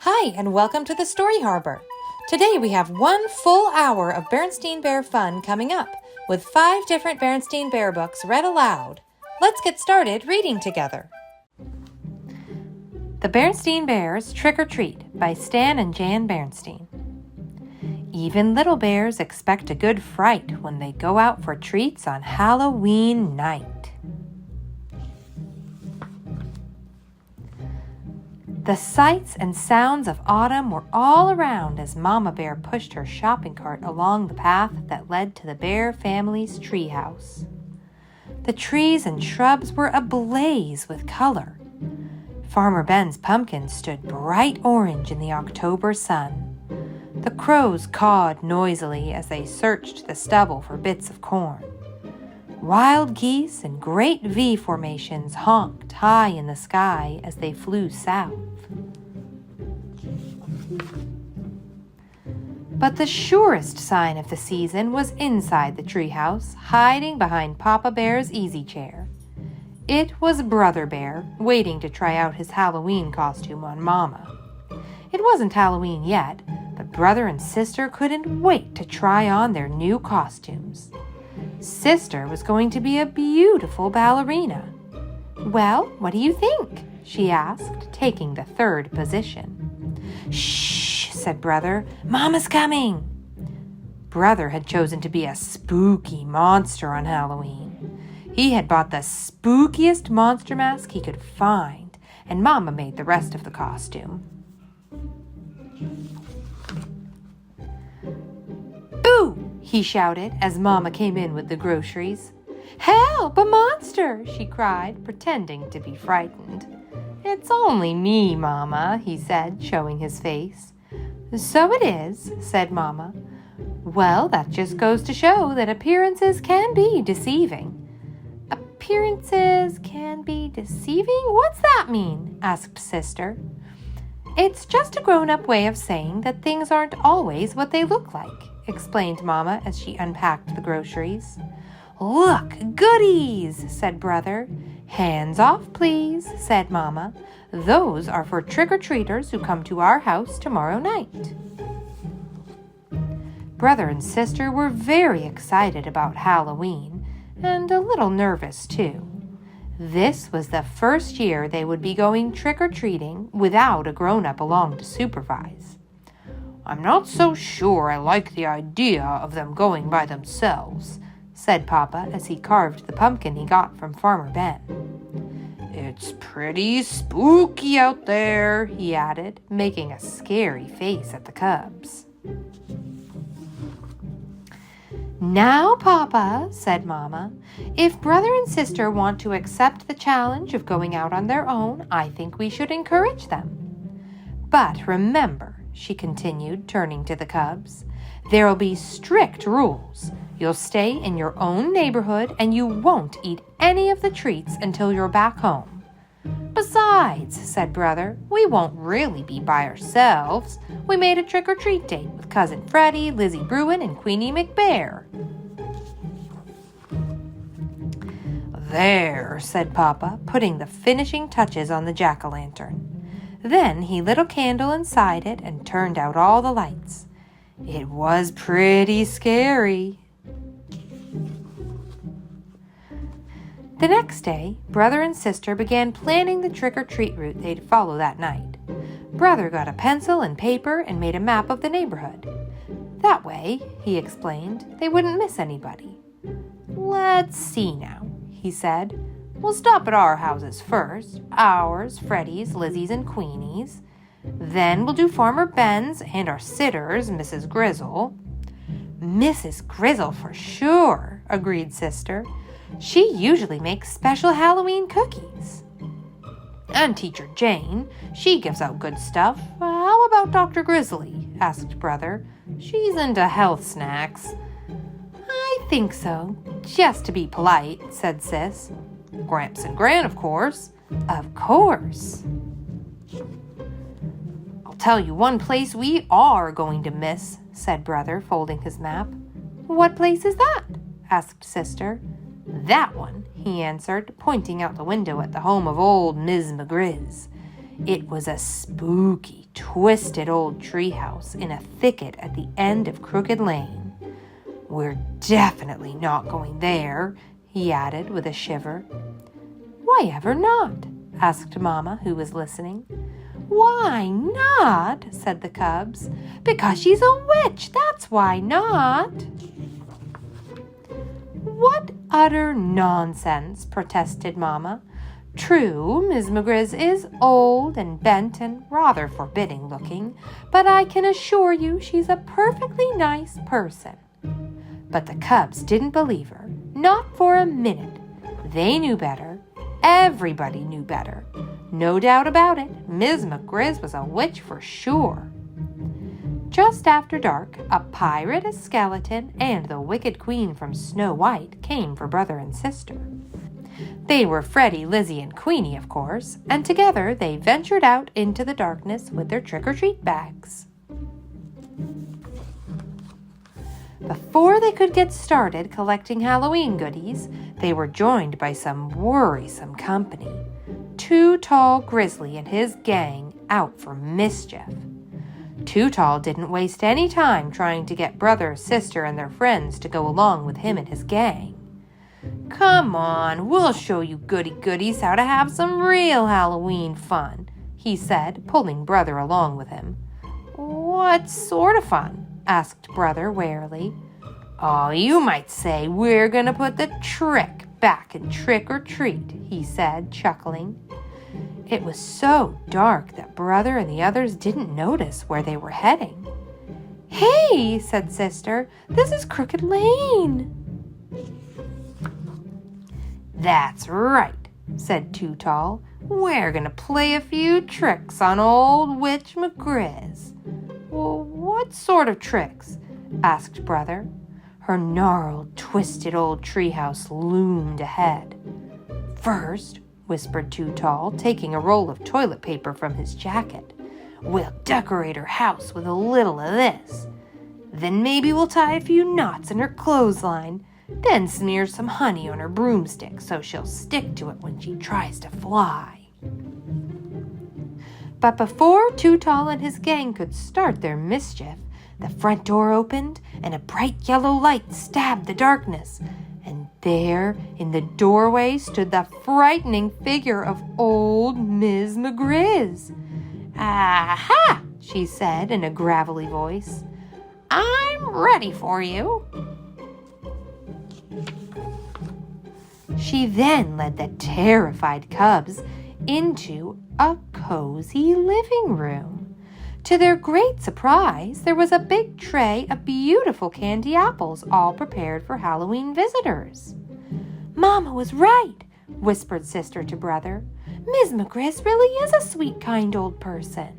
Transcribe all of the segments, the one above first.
Hi, and welcome to the Story Harbor. Today we have 1 full hour of Berenstain Bear fun coming up, with 5 different Berenstain Bear books read aloud. Let's get started reading together. The Berenstain Bears Trick or Treat by Stan and Jan Berenstain. Even little bears expect a good fright when they go out for treats on Halloween night. The sights and sounds of autumn were all around as Mama Bear pushed her shopping cart along the path that led to the Bear family's treehouse. The trees and shrubs were ablaze with color. Farmer Ben's pumpkins stood bright orange in the October sun. The crows cawed noisily as they searched the stubble for bits of corn. Wild geese in great V formations honked high in the sky as they flew south. But the surest sign of the season was inside the treehouse, hiding behind Papa Bear's easy chair. It was Brother Bear, waiting to try out his Halloween costume on Mama. It wasn't Halloween yet, but brother and sister couldn't wait to try on their new costumes. Sister was going to be a beautiful ballerina. "Well, what do you think?" she asked, taking the third position. "Shh," said Brother. "Mama's coming." Brother had chosen to be a spooky monster on Halloween. He had bought the spookiest monster mask he could find, and Mama made the rest of the costume. "Boo!" he shouted as Mama came in with the groceries. "Help, a monster!" she cried, pretending to be frightened. "It's only me, Mama," he said, showing his face. "So it is," said Mama. "Well, that just goes to show that appearances can be deceiving." "Appearances can be deceiving? What's that mean?" asked Sister. "It's just a grown-up way of saying that things aren't always what they look like," explained Mama as she unpacked the groceries. "Look, goodies," said Brother. "Hands off, please," said Mama. "Those are for trick-or-treaters who come to our house tomorrow night." Brother and sister were very excited about Halloween, and a little nervous too. This was the first year they would be going trick-or-treating without a grown-up along to supervise. "I'm not so sure I like the idea of them going by themselves," said Papa as he carved the pumpkin he got from Farmer Ben. "It's pretty spooky out there," he added, making a scary face at the cubs. "Now, Papa," said Mama, "if brother and sister want to accept the challenge of going out on their own, I think we should encourage them. But remember," she continued, turning to the cubs, "there'll be strict rules. You'll stay in your own neighborhood and you won't eat any of the treats until you're back home. Besides," said Brother, "we won't really be by ourselves. We made a trick-or-treat date with Cousin Freddie, Lizzie Bruin, and Queenie McBear." "There," said Papa, putting the finishing touches on the jack-o'-lantern. Then he lit a candle inside it and turned out all the lights. It was pretty scary. The next day, Brother and Sister began planning the trick-or-treat route they'd follow that night. Brother got a pencil and paper and made a map of the neighborhood. That way, he explained, they wouldn't miss anybody. "Let's see now," he said. "We'll stop at our houses first. Ours, Freddie's, Lizzie's, and Queenie's. Then we'll do Farmer Ben's and our sitter's, Mrs. Grizzle." "Mrs. Grizzle for sure," agreed Sister. "She usually makes special Halloween cookies." "And Teacher Jane. She gives out good stuff. How about Dr. Grizzly?" asked Brother. "She's into health snacks." "I think so, just to be polite," said Sis. "Gramps and Gran, of course." "Of course." "I'll tell you one place we are going to miss," said Brother, folding his map. "What place is that?" asked Sister. "That one," he answered, pointing out the window at the home of old Ms. McGrizz. It was a spooky, twisted old treehouse in a thicket at the end of Crooked Lane. "We're definitely not going there," he added with a shiver. "Why ever not?" asked Mama, who was listening. "Why not?" said the cubs. "Because she's a witch, that's why not." "What utter nonsense," protested Mama. "True, Miss McGriz is old and bent and rather forbidding looking, but I can assure you she's a perfectly nice person." But the cubs didn't believe her, not for a minute. They knew better. Everybody knew better. No doubt about it, Miss McGriz was a witch for sure. Just after dark, a pirate, a skeleton, and the wicked queen from Snow White came for brother and sister. They were Freddie, Lizzie, and Queenie, of course, and together they ventured out into the darkness with their trick-or-treat bags. Before they could get started collecting Halloween goodies, they were joined by some worrisome company. Too Tall Grizzly and his gang out for mischief. Too Tall didn't waste any time trying to get brother, sister, and their friends to go along with him and his gang. "Come on, we'll show you goody-goodies how to have some real Halloween fun," he said, pulling brother along with him. "What sort of fun?" asked brother warily. "Oh, you might say we're going to put the trick back in Trick or Treat," he said, chuckling. It was so dark that brother and the others didn't notice where they were heading. "Hey," said sister, "this is Crooked Lane." "That's right," said Too Tall. "We're going to play a few tricks on old Witch McGriz." "Well, what sort of tricks?" asked brother. Her gnarled, twisted old treehouse loomed ahead. "First," whispered Too Tall, taking a roll of toilet paper from his jacket, "we'll decorate her house with a little of this. Then maybe we'll tie a few knots in her clothesline, then smear some honey on her broomstick so she'll stick to it when she tries to fly." But before Too Tall and his gang could start their mischief, the front door opened and a bright yellow light stabbed the darkness. And there, in the doorway, stood the frightening figure of old Miss McGriz. "Aha!" she said in a gravelly voice. "I'm ready for you." She then led the terrified cubs into a cozy living room. To their great surprise, there was a big tray of beautiful candy apples, all prepared for Halloween visitors. "Mama was right," whispered sister to brother. "Miss McGriz really is a sweet, kind old person."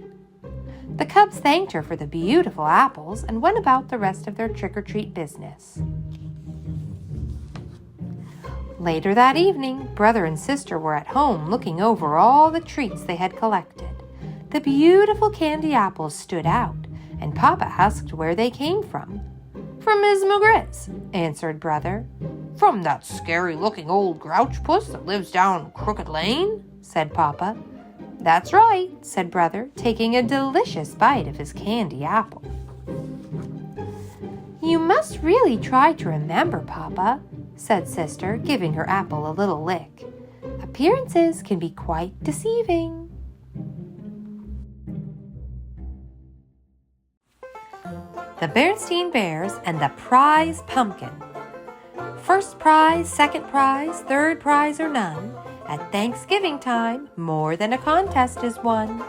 The cubs thanked her for the beautiful apples and went about the rest of their trick-or-treat business. Later that evening, brother and sister were at home looking over all the treats they had collected. The beautiful candy apples stood out, and Papa asked where they came from. "From Miss McGriz," answered brother. "From that scary-looking old grouch puss that lives down Crooked Lane?" said Papa. "That's right," said brother, taking a delicious bite of his candy apple. "You must really try to remember, Papa," said sister, giving her apple a little lick. "Appearances can be quite deceiving." The Berenstain Bears and the Prize Pumpkin. First prize, second prize, third prize, or none. At Thanksgiving time, more than a contest is won.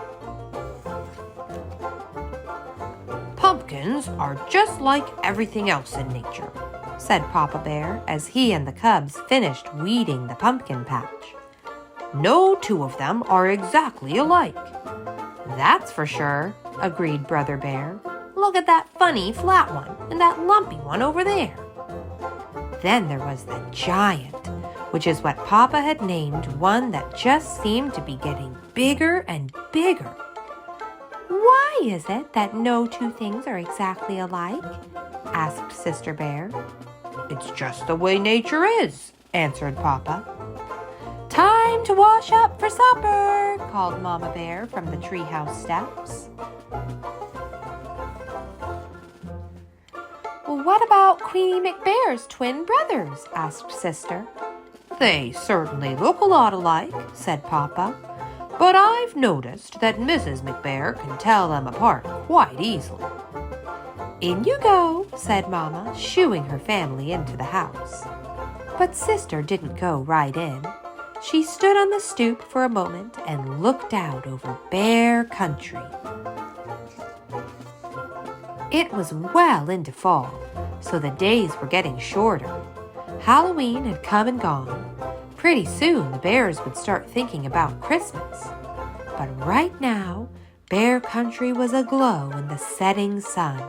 "Pumpkins are just like everything else in nature," said Papa Bear as he and the cubs finished weeding the pumpkin patch. "No two of them are exactly alike." "That's for sure," agreed Brother Bear. "Look at that funny flat one and that lumpy one over there." Then there was the giant, which is what Papa had named one that just seemed to be getting bigger and bigger. "Why is it that no two things are exactly alike?" asked Sister Bear. "It's just the way nature is," answered Papa. "Time to wash up for supper," called Mama Bear from the treehouse steps. What about Queenie McBear's twin brothers? Asked Sister. They certainly look a lot alike, said Papa, but I've noticed that Mrs. McBear can tell them apart quite easily. In you go, said Mama, shooing her family into the house. But Sister didn't go right in. She stood on the stoop for a moment and looked out over Bear Country. It was well into fall, so the days were getting shorter. Halloween had come and gone. Pretty soon the bears would start thinking about Christmas. But right now, Bear Country was aglow in the setting sun.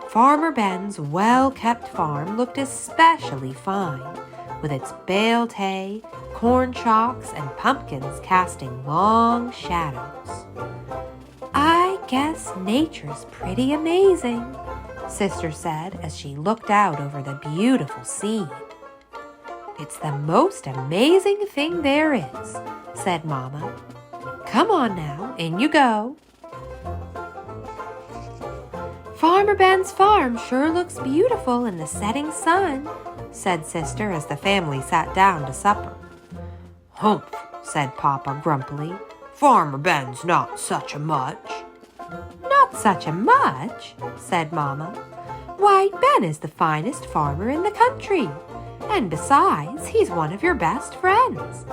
Farmer Ben's well-kept farm looked especially fine, with its baled hay, corn shocks, and pumpkins casting long shadows. I guess nature's pretty amazing, Sister said as she looked out over the beautiful scene. It's the most amazing thing there is, said Mama. Come on now, in you go. Farmer Ben's farm sure looks beautiful in the setting sun, said Sister as the family sat down to supper. Humph, said Papa grumpily. Farmer Ben's not such a much. Not such a much, said Mama. Why, Ben is the finest farmer in the country. And besides, he's one of your best friends.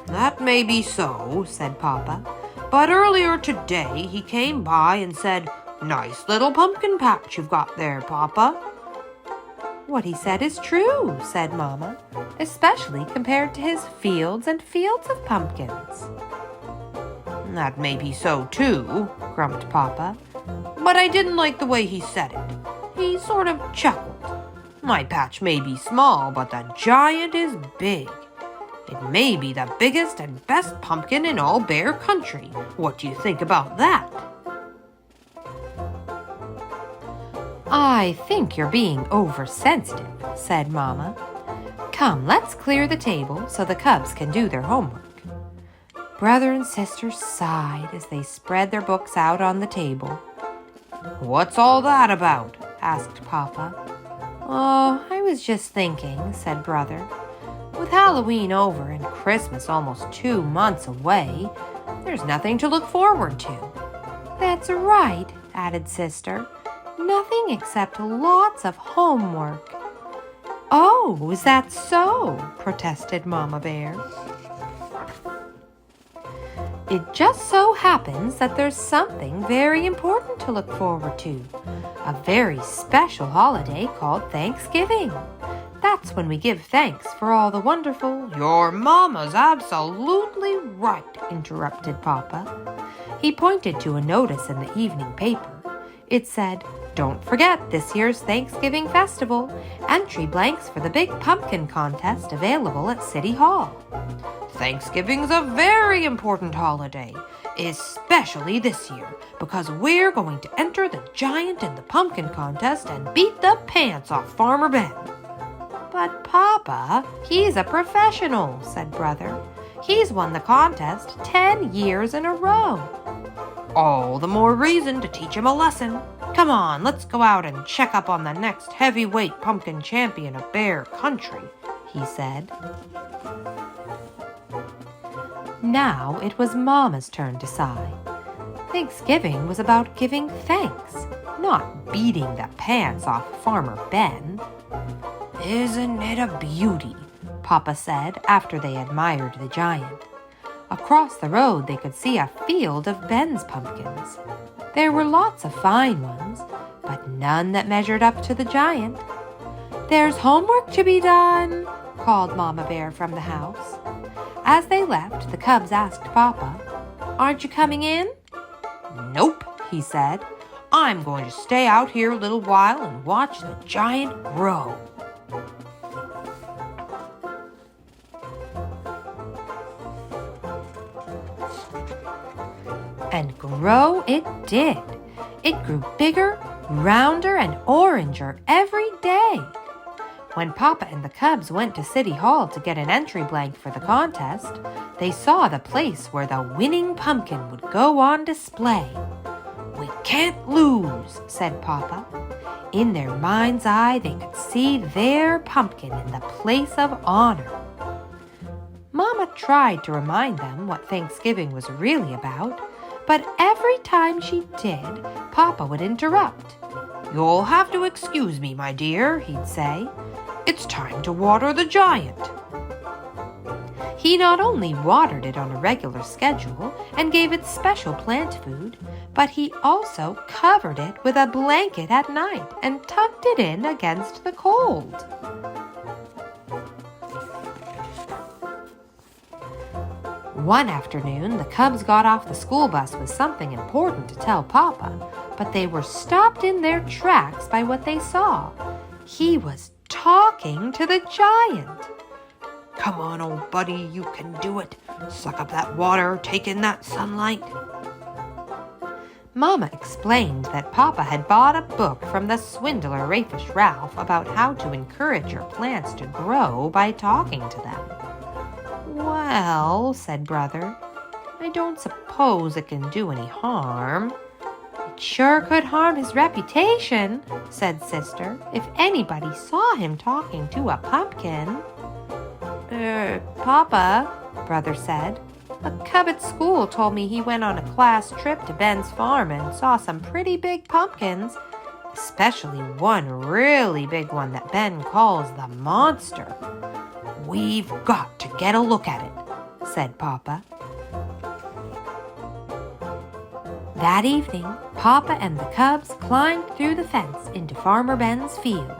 That may be so, said Papa. But earlier today he came by and said, Nice little pumpkin patch you've got there, Papa. What he said is true, said Mama, especially compared to his fields and fields of pumpkins. That may be so too, grumped Papa, but I didn't like the way he said it. He sort of chuckled. My patch may be small, but the giant is big. It may be the biggest and best pumpkin in all Bear Country. What do you think about that? I think you're being oversensitive, said Mama. Come, let's clear the table so the cubs can do their homework. Brother and Sister sighed as they spread their books out on the table. What's all that about? Asked Papa. Oh, I was just thinking, said Brother. With Halloween over and Christmas almost 2 months away, there's nothing to look forward to. That's right, added Sister. Nothing except lots of homework. Oh, is that so? Protested Mama Bear. It just so happens that there's something very important to look forward to. A very special holiday called Thanksgiving. That's when we give thanks for all the wonderful— Your Mama's absolutely right, interrupted Papa. He pointed to a notice in the evening paper. It said, Don't forget this year's Thanksgiving festival. Entry blanks for the big pumpkin contest available at City Hall. Thanksgiving's a very important holiday, especially this year, because we're going to enter the giant in the pumpkin contest and beat the pants off Farmer Ben. But Papa, he's a professional, said Brother. He's won the contest 10 years in a row. All the more reason to teach him a lesson. Come on, let's go out and check up on the next heavyweight pumpkin champion of Bear Country, he said. Now it was Mama's turn to sigh. Thanksgiving was about giving thanks, not beating the pants off Farmer Ben. Isn't it a beauty? Papa said after they admired the giant. Across the road they could see a field of Ben's pumpkins. There were lots of fine ones, but none that measured up to the giant. There's homework to be done, called Mama Bear from the house. As they left, the cubs asked Papa, Aren't you coming in? Nope, he said. I'm going to stay out here a little while and watch the giant grow. And grow it did. It grew bigger, rounder, and oranger every day. When Papa and the cubs went to City Hall to get an entry blank for the contest, they saw the place where the winning pumpkin would go on display. We can't lose, said Papa. In their mind's eye, they could see their pumpkin in the place of honor. Mama tried to remind them what Thanksgiving was really about, but every time she did, Papa would interrupt. "You'll have to excuse me, my dear," he'd say. "It's time to water the giant." He not only watered it on a regular schedule and gave it special plant food, but he also covered it with a blanket at night and tucked it in against the cold. One afternoon, the Cubs got off the school bus with something important to tell Papa, but they were stopped in their tracks by what they saw. He was talking to the giant. "Come on, old buddy, you can do it. Suck up that water, take in that sunlight." Mama explained that Papa had bought a book from the swindler Raffish Ralph about how to encourage your plants to grow by talking to them. "Well," said Brother, "I don't suppose it can do any harm." "It sure could harm his reputation," said Sister, "if anybody saw him talking to a pumpkin." Papa," Brother said, "a cub at school told me he went on a class trip to Ben's farm and saw some pretty big pumpkins, especially one really big one that Ben calls the monster." "We've got to get a look at it," said Papa. That evening, Papa and the Cubs climbed through the fence into Farmer Ben's field.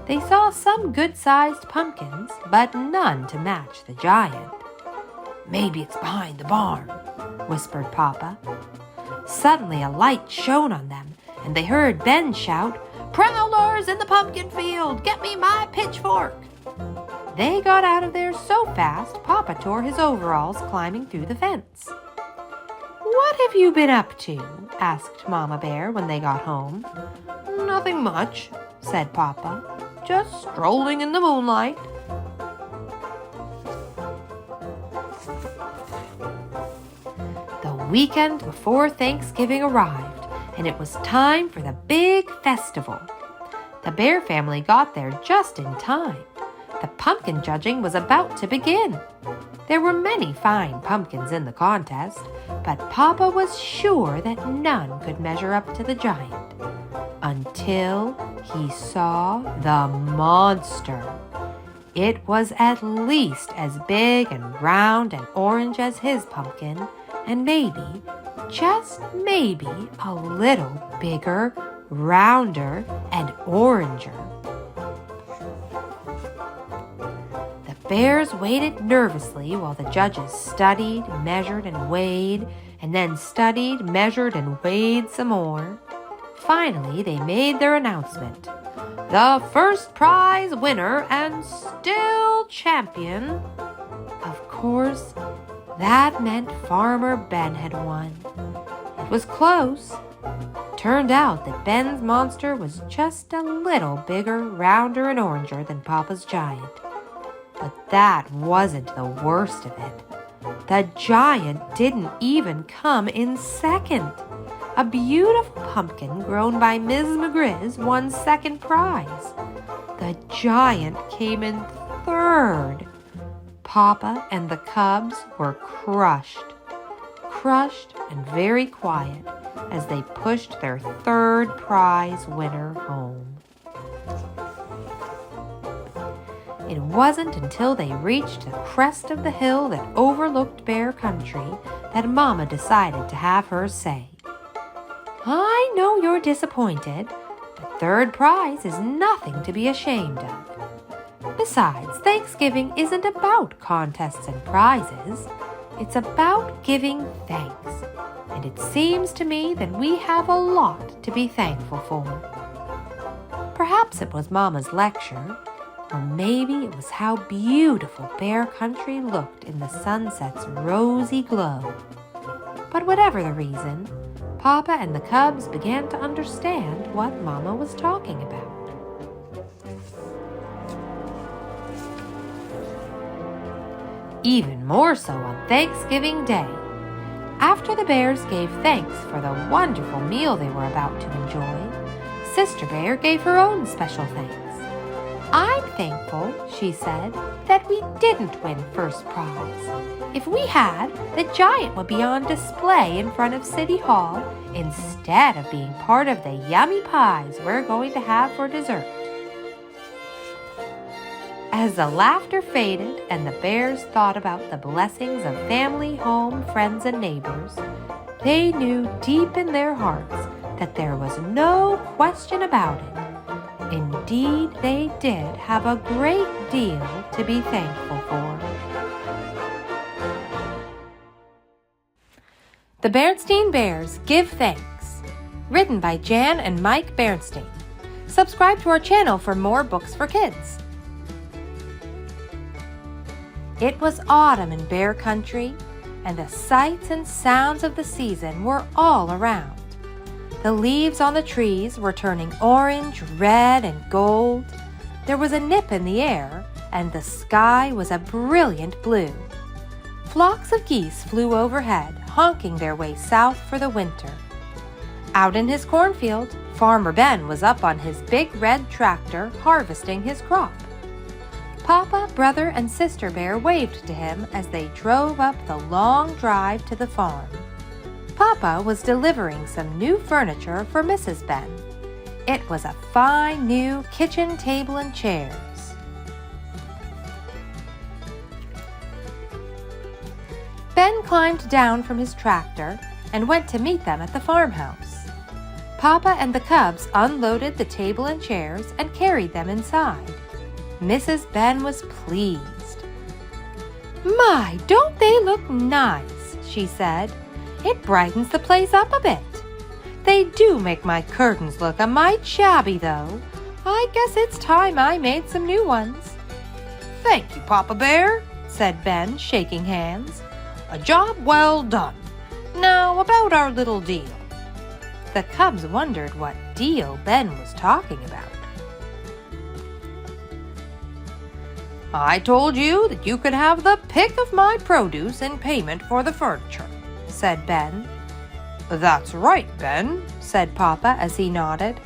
They saw some good-sized pumpkins, but none to match the giant. "Maybe it's behind the barn," whispered Papa. Suddenly a light shone on them, and they heard Ben shout, "Prowlers in the pumpkin field! Get me my pitchfork!" They got out of there so fast, Papa tore his overalls climbing through the fence. "What have you been up to?" asked Mama Bear when they got home. "Nothing much," said Papa. "Just strolling in the moonlight." The weekend before Thanksgiving arrived, and it was time for the big festival. The Bear family got there just in time. The pumpkin judging was about to begin. There were many fine pumpkins in the contest, but Papa was sure that none could measure up to the giant. Until he saw the monster. It was at least as big and round and orange as his pumpkin, and maybe, just maybe, a little bigger, rounder, and oranger. The bears waited nervously while the judges studied, measured, and weighed, and then studied, measured, and weighed some more. Finally, they made their announcement. The first prize winner and still champion. Of course, that meant Farmer Ben had won. It was close. Turned out that Ben's monster was just a little bigger, rounder, and oranger than Papa's giant. But that wasn't the worst of it. The giant didn't even come in second. A beautiful pumpkin grown by Ms. McGrizz won second prize. The giant came in third. Papa and the Cubs were crushed and very quiet as they pushed their third prize winner home. It wasn't until they reached the crest of the hill that overlooked Bear Country that Mama decided to have her say. "I know you're disappointed, but third prize is nothing to be ashamed of. Besides, Thanksgiving isn't about contests and prizes. It's about giving thanks. And it seems to me that we have a lot to be thankful for." Perhaps it was Mama's lecture, or maybe it was how beautiful Bear Country looked in the sunset's rosy glow. But whatever the reason, Papa and the Cubs began to understand what Mama was talking about. Even more so on Thanksgiving Day. After the Bears gave thanks for the wonderful meal they were about to enjoy, Sister Bear gave her own special thanks. "I'm thankful," she said, "that we didn't win first prize. If we had, the giant would be on display in front of City Hall instead of being part of the yummy pies we're going to have for dessert." As the laughter faded and the bears thought about the blessings of family, home, friends, and neighbors, they knew deep in their hearts that there was no question about it. Indeed, they did have a great deal to be thankful for. The Berenstain Bears Give Thanks, written by Jan and Mike Berenstain. Subscribe to our channel for more books for kids. It was autumn in Bear Country, and the sights and sounds of the season were all around. The leaves on the trees were turning orange, red, and gold. There was a nip in the air, and the sky was a brilliant blue. Flocks of geese flew overhead, honking their way south for the winter. Out in his cornfield, Farmer Ben was up on his big red tractor harvesting his crop. Papa, Brother, and Sister Bear waved to him as they drove up the long drive to the farm. Papa was delivering some new furniture for Mrs. Ben. It was a fine new kitchen table and chairs. Ben climbed down from his tractor and went to meet them at the farmhouse. Papa and the cubs unloaded the table and chairs and carried them inside. Mrs. Ben was pleased. "My, don't they look nice?" she said. "It brightens the place up a bit. They do make my curtains look a mite shabby, though. I guess it's time I made some new ones." "Thank you, Papa Bear," said Ben, shaking hands. "A job well done. Now about our little deal." The cubs wondered what deal Ben was talking about. "I told you that you could have the pick of my produce in payment for the furniture," said Ben. "That's right, Ben," said Papa as he nodded.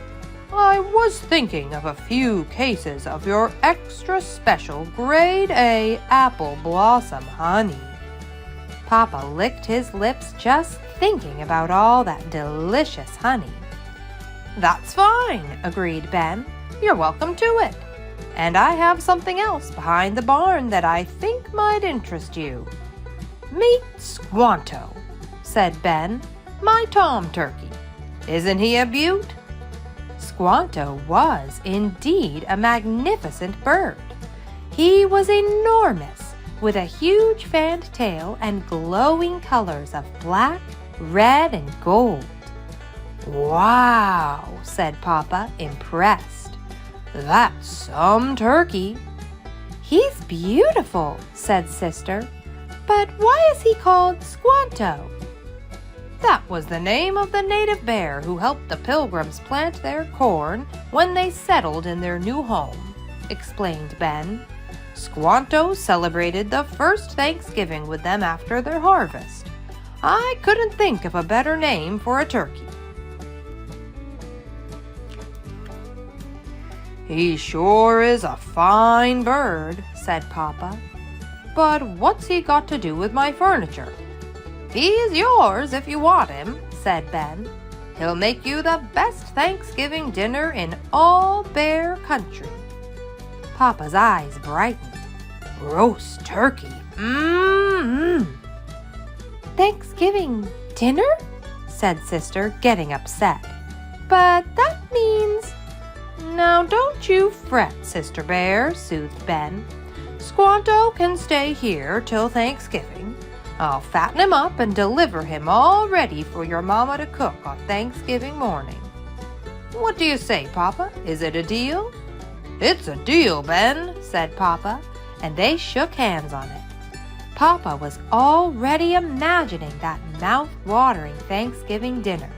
"I was thinking of a few cases of your extra special grade A apple blossom honey." Papa licked his lips just thinking about all that delicious honey. "That's fine," agreed Ben. "You're welcome to it. And I have something else behind the barn that I think might interest you. Meet Squanto," said Ben, "my tom turkey. Isn't he a beaut?" Squanto was indeed a magnificent bird. He was enormous, with a huge fanned tail and glowing colors of black, red, and gold. "Wow," said Papa, impressed. "That's some turkey." "He's beautiful," said Sister. "But why is he called Squanto?" "That was the name of the native bear who helped the Pilgrims plant their corn when they settled in their new home," explained Ben. "Squanto celebrated the first Thanksgiving with them after their harvest. I couldn't think of a better name for a turkey." "He sure is a fine bird," said Papa. "But what's he got to do with my furniture?" "He's yours if you want him," said Ben. "He'll make you the best Thanksgiving dinner in all Bear Country." Papa's eyes brightened. "Roast turkey, mmm." "Thanksgiving dinner?" said Sister, getting upset. "But that means—" "Now don't you fret, Sister Bear," soothed Ben. "Squanto can stay here till Thanksgiving. I'll fatten him up and deliver him all ready for your mama to cook on Thanksgiving morning. What do you say, Papa? Is it a deal?" "It's a deal, Ben," said Papa, and they shook hands on it. Papa was already imagining that mouth-watering Thanksgiving dinner.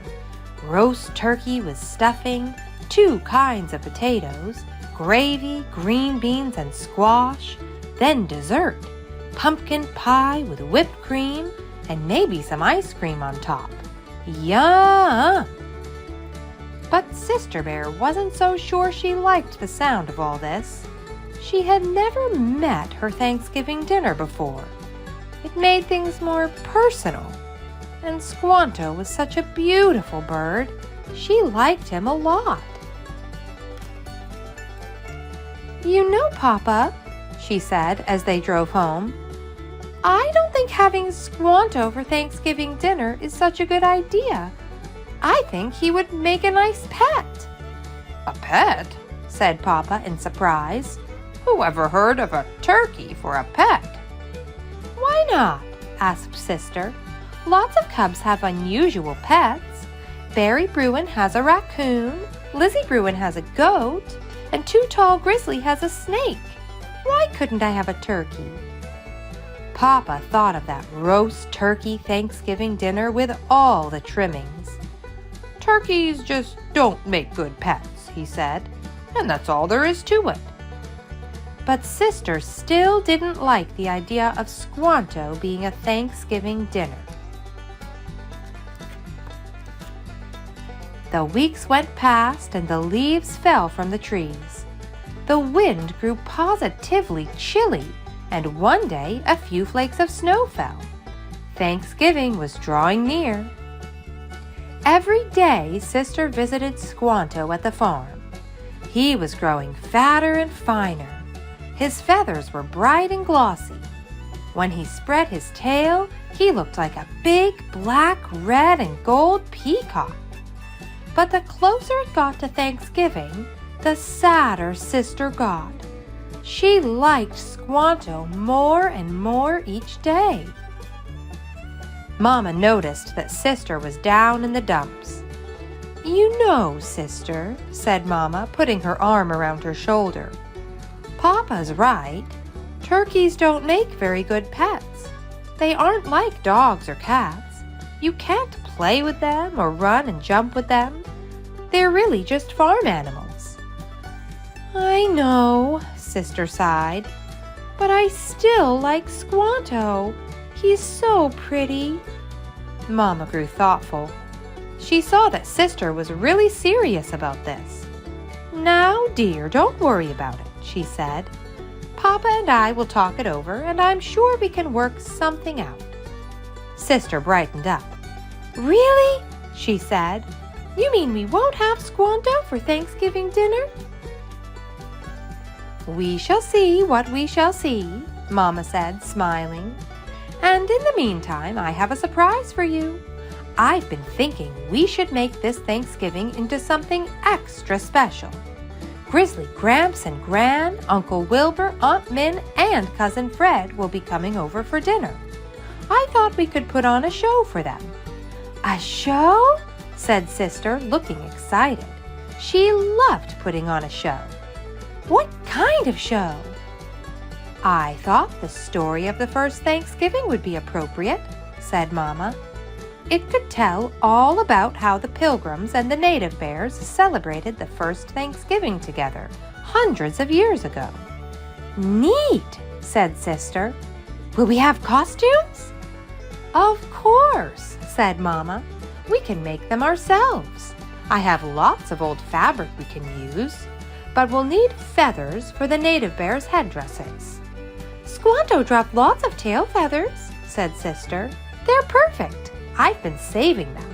Roast turkey with stuffing, 2 kinds of potatoes, gravy, green beans, and squash, then dessert, pumpkin pie with whipped cream, and maybe some ice cream on top. Yum! But Sister Bear wasn't so sure she liked the sound of all this. She had never met her Thanksgiving dinner before. It made things more personal. And Squanto was such a beautiful bird. She liked him a lot. "You know, Papa," she said as they drove home, "I don't think having Squanto for Thanksgiving dinner is such a good idea. I think he would make a nice pet." "A pet?" said Papa in surprise. "Who ever heard of a turkey for a pet?" "Why not?" asked Sister. "Lots of cubs have unusual pets. Barry Bruin has a raccoon, Lizzie Bruin has a goat, and Too Tall Grizzly has a snake. Why couldn't I have a turkey?" Papa thought of that roast turkey Thanksgiving dinner with all the trimmings. "Turkeys just don't make good pets," he said, "and that's all there is to it." But Sister still didn't like the idea of Squanto being a Thanksgiving dinner. The weeks went past and the leaves fell from the trees. The wind grew positively chilly, and one day a few flakes of snow fell. Thanksgiving was drawing near. Every day Sister visited Squanto at the farm. He was growing fatter and finer. His feathers were bright and glossy. When he spread his tail, he looked like a big black, red, and gold peacock. But the closer it got to Thanksgiving, the sadder Sister got. She liked Squanto more and more each day. Mama noticed that Sister was down in the dumps. "You know, Sister," said Mama, putting her arm around her shoulder, "Papa's right. Turkeys don't make very good pets. They aren't like dogs or cats. You can't play with them or run and jump with them. They're really just farm animals." "I know," Sister sighed, "but I still like Squanto. He's so pretty." Mama grew thoughtful. She saw that Sister was really serious about this. "Now, dear, don't worry about it," she said. "Papa and I will talk it over, and I'm sure we can work something out." Sister brightened up. "Really?" she said. "You mean we won't have Squanto for Thanksgiving dinner?" "We shall see what we shall see," Mama said, smiling. "And in the meantime, I have a surprise for you. I've been thinking we should make this Thanksgiving into something extra special. Grizzly Gramps and Gran, Uncle Wilbur, Aunt Min, and Cousin Fred will be coming over for dinner. I thought we could put on a show for them." "A show?" said Sister, looking excited. She loved putting on a show. "What kind of show?" "I thought the story of the first Thanksgiving would be appropriate," said Mama. "It could tell all about how the Pilgrims and the Native Bears celebrated the first Thanksgiving together hundreds of years ago." "Neat," said Sister. "Will we have costumes?" "Of course," said Mama. "We can make them ourselves. I have lots of old fabric we can use, but we'll need feathers for the Native Bears' headdresses." "Squanto dropped lots of tail feathers," said Sister. "They're perfect. I've been saving them."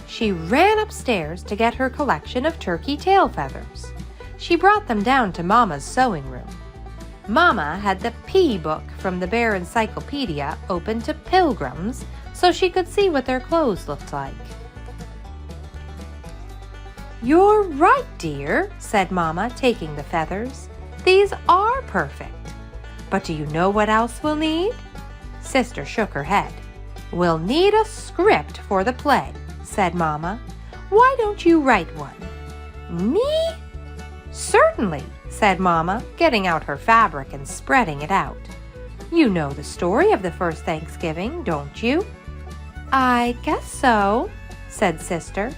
She ran upstairs to get her collection of turkey tail feathers. She brought them down to Mama's sewing room. Mama had the P book from the Bear Encyclopedia open to Pilgrims so she could see what their clothes looked like. "You're right, dear," said Mama, taking the feathers. "These are perfect. But do you know what else we'll need?" Sister shook her head. "We'll need a script for the play," said Mama. "Why don't you write one?" "Me?" "Certainly," said Mama, getting out her fabric and spreading it out. "You know the story of the first Thanksgiving, don't you?" "I guess so," said Sister.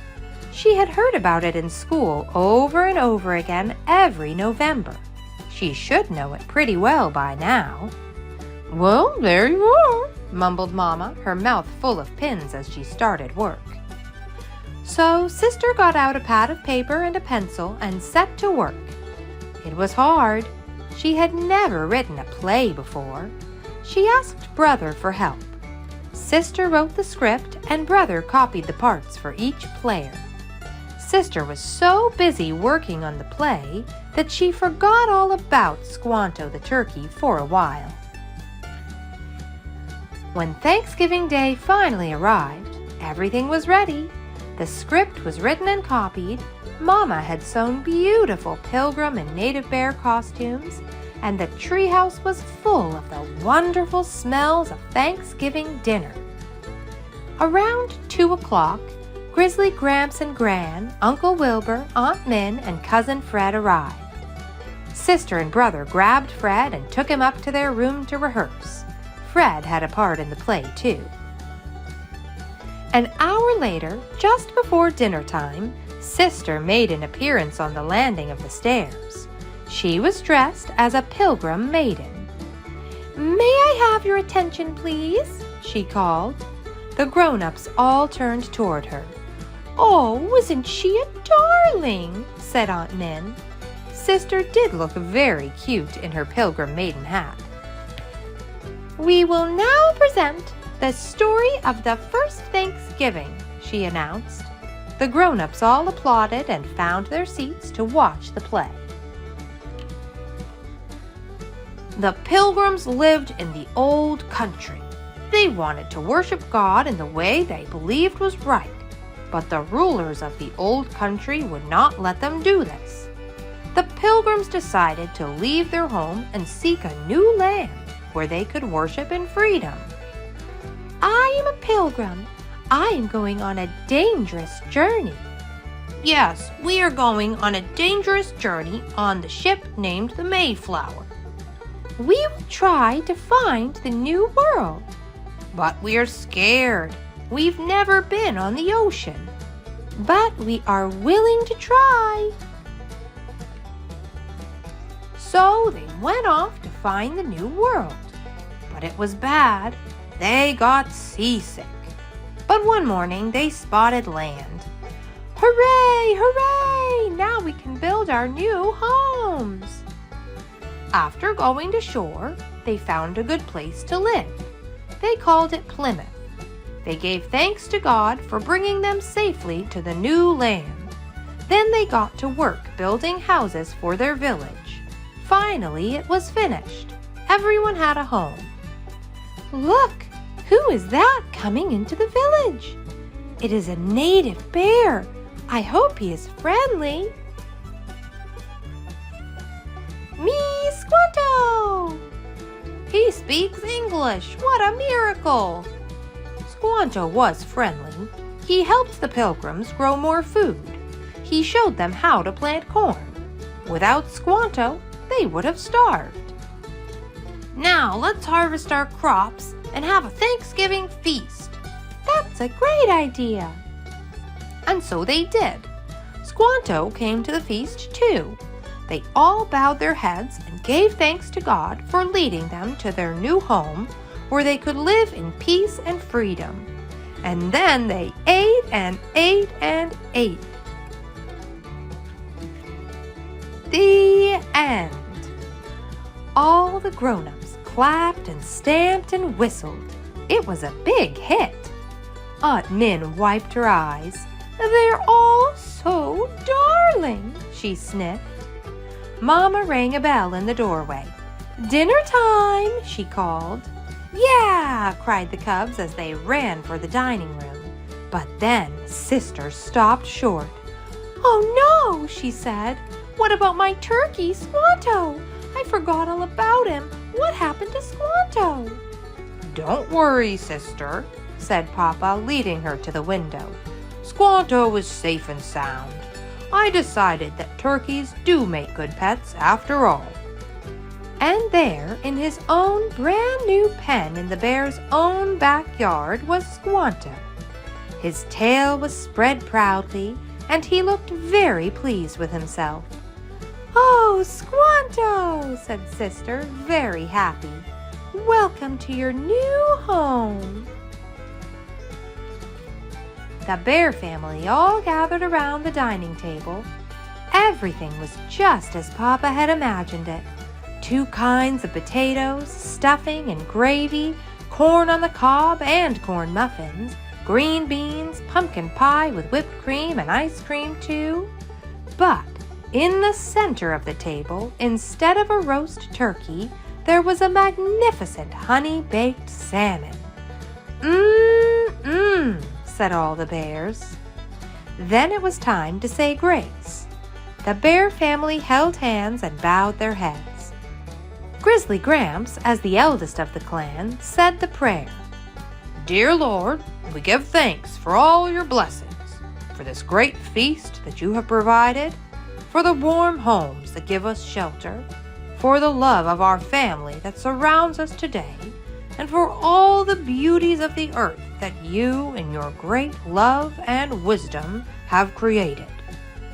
She had heard about it in school over and over again every November. She should know it pretty well by now. "Well, there you are," mumbled Mama, her mouth full of pins as she started work. So Sister got out a pad of paper and a pencil and set to work. It was hard. She had never written a play before. She asked Brother for help. Sister wrote the script and Brother copied the parts for each player. Sister was so busy working on the play that she forgot all about Squanto the turkey for a while. When Thanksgiving Day finally arrived, everything was ready. The script was written and copied. Mama had sewn beautiful pilgrim and native bear costumes, and the treehouse was full of the wonderful smells of Thanksgiving dinner. Around 2 o'clock, Grizzly Gramps and Gran, Uncle Wilbur, Aunt Min, and Cousin Fred arrived. Sister and Brother grabbed Fred and took him up to their room to rehearse. Fred had a part in the play, too. An hour later, just before dinner time, Sister made an appearance on the landing of the stairs. She was dressed as a pilgrim maiden. "May I have your attention, please?" she called. The grown-ups all turned toward her. "Oh, isn't she a darling?" said Aunt Min. Sister did look very cute in her pilgrim maiden hat. "We will now present the story of the first Thanksgiving," she announced. The grown-ups all applauded and found their seats to watch the play. The pilgrims lived in the old country. They wanted to worship God in the way they believed was right, but the rulers of the old country would not let them do this. The pilgrims decided to leave their home and seek a new land where they could worship in freedom. "I am a pilgrim. I am going on a dangerous journey." "Yes, we are going on a dangerous journey on the ship named the Mayflower." "We will try to find the new world." "But we're scared. We've never been on the ocean." "But we are willing to try." So they went off to find the new world. But it was bad. They got seasick. But one morning they spotted land. "Hooray! Hooray! Now we can build our new homes." After going to shore, they found a good place to live. They called it Plymouth. They gave thanks to God for bringing them safely to the new land. Then they got to work building houses for their village. Finally, it was finished. Everyone had a home. "Look, who is that coming into the village?" "It is a native bear. I hope he is friendly." "Me, Squanto!" "He speaks English. What a miracle!" Squanto was friendly. He helped the pilgrims grow more food. He showed them how to plant corn. Without Squanto, they would have starved. "Now let's harvest our crops and have a Thanksgiving feast." "That's a great idea." And so they did. Squanto came to the feast too. They all bowed their heads and gave thanks to God for leading them to their new home where they could live in peace and freedom. And then they ate and ate and ate. The end. All the grown-ups clapped and stamped and whistled. It was a big hit. Aunt Min wiped her eyes. "They're all so darling," she sniffed. Mama rang a bell in the doorway. "Dinner time," she called. "Yeah!" cried the cubs as they ran for the dining room. But then Sister stopped short. "Oh no," she said. "What about my turkey, Squanto? I forgot all about him. What happened to Squanto?" "Don't worry, Sister," said Papa, leading her to the window. "Squanto is safe and sound. I decided that turkeys do make good pets after all." And there, in his own brand new pen in the bear's own backyard, was Squanto. His tail was spread proudly, and he looked very pleased with himself. "Oh, Squanto," said Sister, very happy. "Welcome to your new home." The Bear family all gathered around the dining table. Everything was just as Papa had imagined it. 2 kinds of potatoes, stuffing and gravy, corn on the cob and corn muffins, green beans, pumpkin pie with whipped cream and ice cream too. But in the center of the table, instead of a roast turkey, there was a magnificent honey-baked salmon. Mmm, said all the bears. Then it was time to say grace. The Bear family held hands and bowed their heads. Grizzly Gramps, as the eldest of the clan, said the prayer. Dear Lord, we give thanks for all your blessings, for this great feast that you have provided, for the warm homes that give us shelter, for the love of our family that surrounds us today, and for all the beauties of the earth that you in your great love and wisdom have created.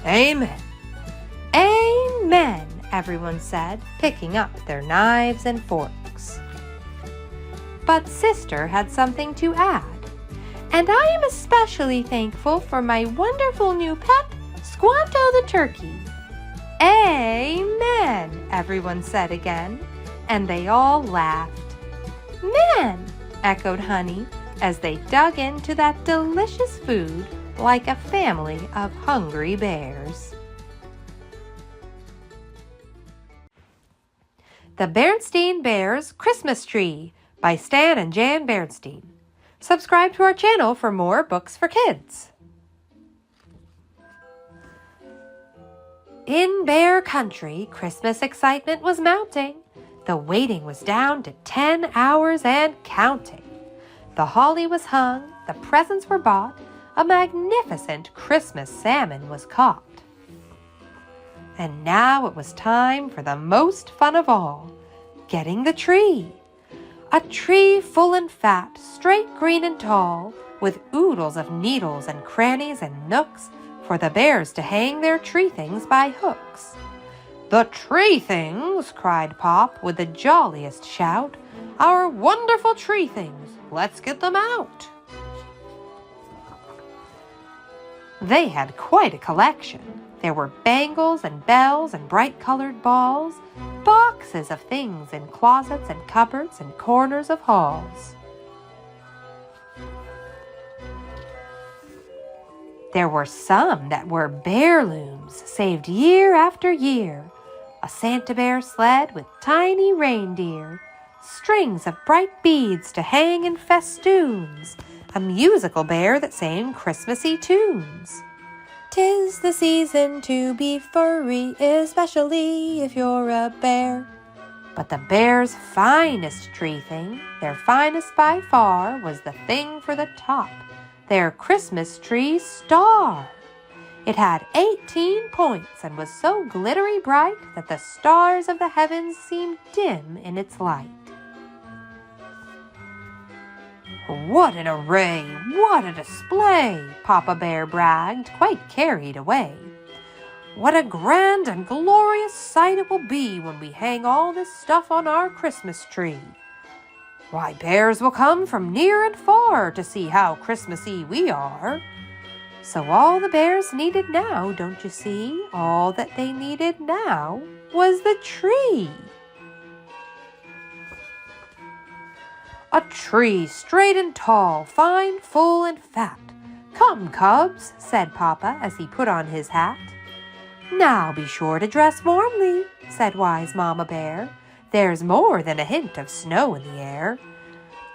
Amen. Amen, everyone said, picking up their knives and forks. But Sister had something to add. And I am especially thankful for my wonderful new pet, Squanto the turkey. Amen, everyone said again, and they all laughed. Man, echoed Honey, as they dug into that delicious food like a family of hungry bears. The Berenstain Bears Christmas Tree by Stan and Jan Berenstain. Subscribe to our channel for more books for kids. In Bear Country, Christmas excitement was mounting. The waiting was down to 10 hours and counting. The holly was hung, the presents were bought, a magnificent Christmas salmon was caught. And now it was time for the most fun of all, getting the tree. A tree full and fat, straight green and tall, with oodles of needles and crannies and nooks, for the bears to hang their tree things by hooks. The tree things, cried Pop with the jolliest shout, our wonderful tree things, let's get them out. They had quite a collection. There were bangles and bells and bright-colored balls, boxes of things in closets and cupboards and corners of halls. There were some that were heirlooms saved year after year, a Santa Bear sled with tiny reindeer, strings of bright beads to hang in festoons, a musical bear that sang Christmassy tunes. 'Tis the season to be furry, especially if you're a bear. But the bear's finest tree thing, their finest by far, was the thing for the top, their Christmas tree star. It had 18 points and was so glittery bright that the stars of the heavens seemed dim in its light. What an array! What a display! Papa Bear bragged, quite carried away. What a grand and glorious sight it will be when we hang all this stuff on our Christmas tree. Why, bears will come from near and far to see how Christmassy we are. So all the bears needed now, don't you see? All that they needed now was the tree. A tree straight and tall, fine, full, and fat. Come, cubs, said Papa as he put on his hat. Now be sure to dress warmly, said wise Mama Bear. There's more than a hint of snow in the air.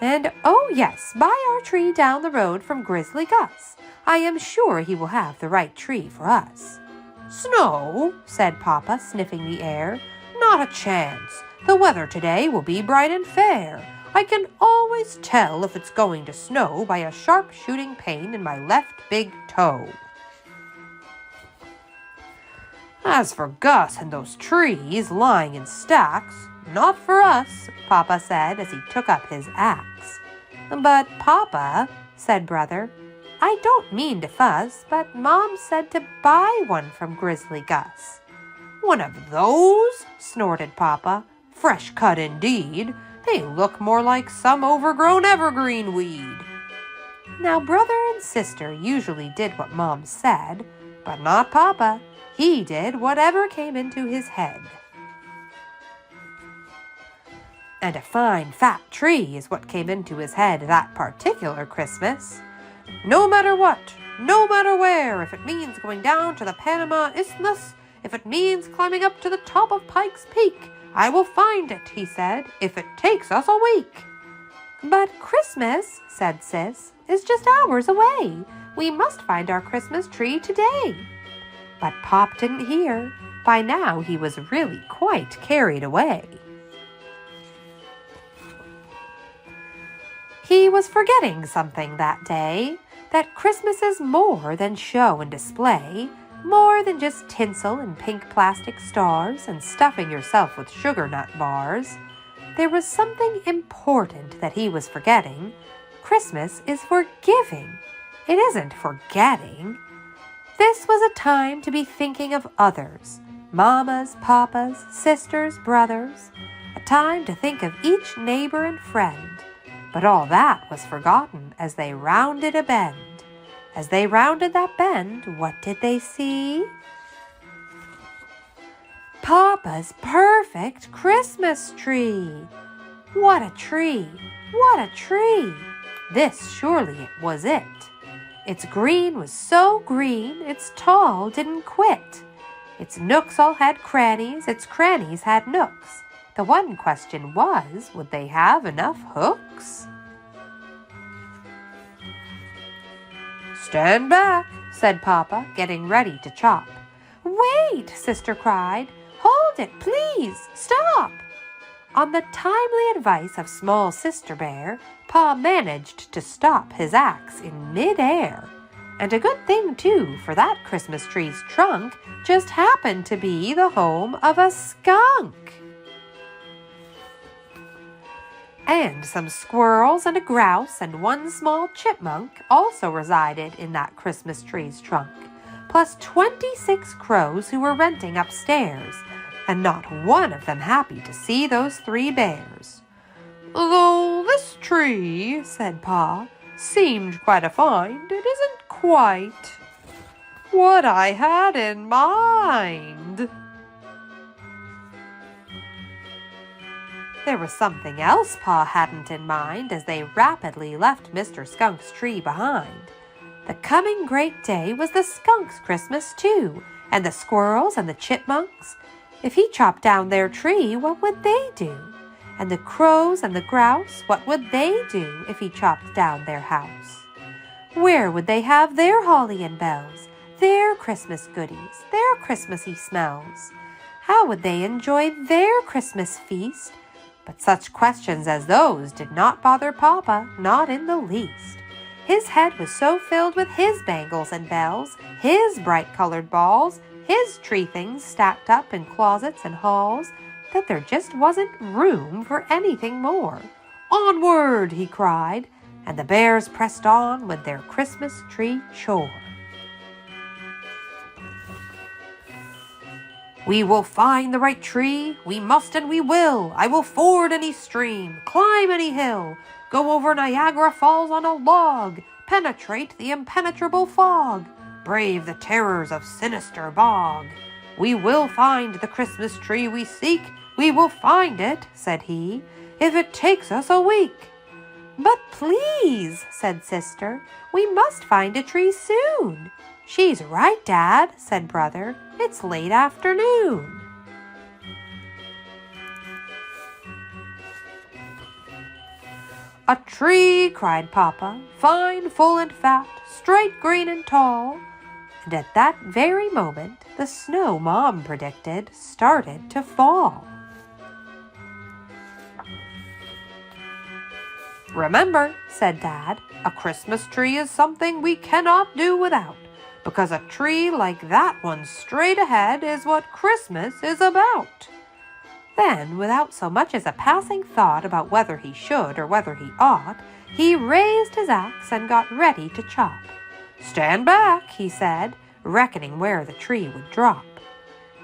And oh yes, buy our tree down the road from Grizzly Gus. I am sure he will have the right tree for us. Snow, said Papa, sniffing the air. Not a chance. The weather today will be bright and fair. I can always tell if it's going to snow by a sharp shooting pain in my left big toe. As for Gus and those trees lying in stacks, not for us, Papa said as he took up his axe. But Papa, said Brother, I don't mean to fuss, but Mom said to buy one from Grizzly Gus. One of those? Snorted Papa. Fresh cut indeed. They look more like some overgrown evergreen weed. Now, brother and sister usually did what Mom said, but not Papa. He did whatever came into his head. And a fine fat tree is what came into his head that particular Christmas. No matter what, no matter where, if it means going down to the Panama Isthmus, if it means climbing up to the top of Pike's Peak, I will find it, he said, if it takes us a week. But Christmas, said Sis, is just hours away. We must find our Christmas tree today. But Pop didn't hear. By now he was really quite carried away. He was forgetting something that day, that Christmas is more than show and display, more than just tinsel and pink plastic stars and stuffing yourself with sugar nut bars. There was something important that he was forgetting. Christmas is for giving. It isn't forgetting. This was a time to be thinking of others, mamas, papas, sisters, brothers, a time to think of each neighbor and friend. But all that was forgotten as they rounded a bend. As they rounded that bend, what did they see? Papa's perfect Christmas tree. What a tree! What a tree! This surely was it. Its green was so green, its tall didn't quit. Its nooks all had crannies, its crannies had nooks. The one question was, would they have enough hooks? Stand back, said Papa, getting ready to chop. Wait, Sister cried. Hold it, please, stop. On the timely advice of small Sister Bear, Pa managed to stop his axe in mid-air. And a good thing, too, for that Christmas tree's trunk just happened to be the home of a skunk. And some squirrels and a grouse and one small chipmunk also resided in that Christmas tree's trunk, plus 26 crows who were renting upstairs, and not one of them happy to see those 3 bears. Though this tree, said Pa, seemed quite a find, it isn't quite what I had in mind. There was something else Pa hadn't in mind as they rapidly left Mr. Skunk's tree behind. The coming great day was the skunk's Christmas too, and the squirrels and the chipmunks. If he chopped down their tree, what would they do? And the crows and the grouse, what would they do if he chopped down their house? Where would they have their holly and bells, their Christmas goodies, their Christmassy smells? How would they enjoy their Christmas feast? But such questions as those did not bother Papa, not in the least. His head was so filled with his bangles and bells, his bright-colored balls, his tree things stacked up in closets and halls, that there just wasn't room for anything more. Onward, he cried, and the bears pressed on with their Christmas tree chore. We will find the right tree, we must and we will. I will ford any stream, climb any hill, go over Niagara Falls on a log, penetrate the impenetrable fog, brave the terrors of sinister bog. We will find the Christmas tree we seek, we will find it, said he, if it takes us a week. But please, said Sister, we must find a tree soon. She's right, Dad, said Brother. It's late afternoon. A tree, cried Papa, fine, full, and fat, straight, green, and tall. And at that very moment, the snow Mom predicted started to fall. Remember, said Dad, a Christmas tree is something we cannot do without, because a tree like that one straight ahead is what Christmas is about. Then, without so much as a passing thought about whether he should or whether he ought, he raised his axe and got ready to chop. Stand back, he said, reckoning where the tree would drop.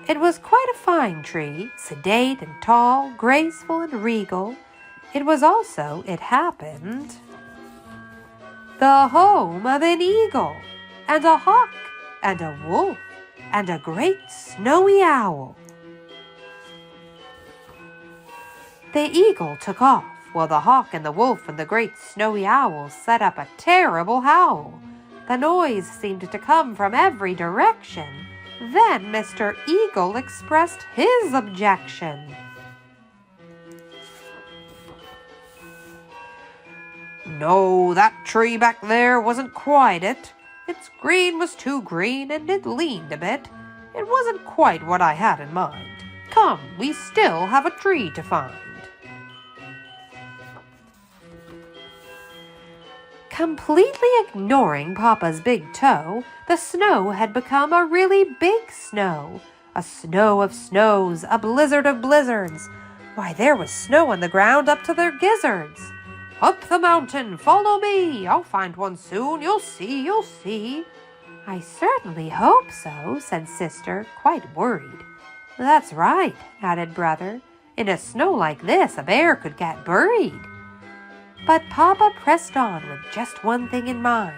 It was quite a fine tree, sedate and tall, graceful and regal. It was also, it happened, the home of an eagle, and a hawk, and a wolf, and a great snowy owl. The eagle took off, while the hawk and the wolf and the great snowy owl set up a terrible howl. The noise seemed to come from every direction. Then Mr. Eagle expressed his objection. No, that tree back there wasn't quite it. Its green was too green and it leaned a bit. It wasn't quite what I had in mind. Come, we still have a tree to find. Completely ignoring Papa's big toe, the snow had become a really big snow. A snow of snows, a blizzard of blizzards. Why, there was snow on the ground up to their gizzards. Up the mountain, follow me. I'll find one soon, you'll see, you'll see. I certainly hope so, said Sister, quite worried. That's right, added Brother. In a snow like this, a bear could get buried. But Papa pressed on with just one thing in mind,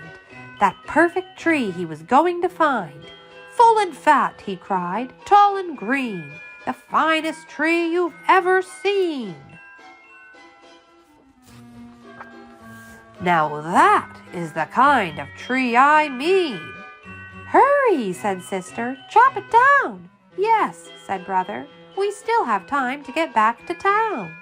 that perfect tree he was going to find. Full and fat, he cried, tall and green, the finest tree you've ever seen. Now that is the kind of tree I mean. Hurry, said Sister, chop it down. Yes, said Brother, we still have time to get back to town.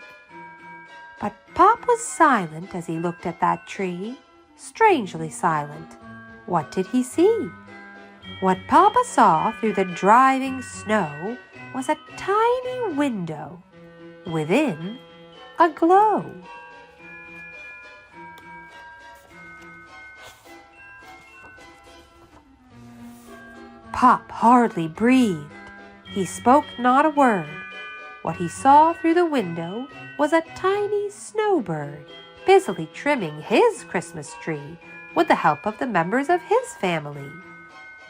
But Pop was silent as he looked at that tree, strangely silent. What did he see? What Papa saw through the driving snow was a tiny window. Within, a glow. Pop hardly breathed. He spoke not a word. What he saw through the window was a tiny snowbird busily trimming his Christmas tree with the help of the members of his family.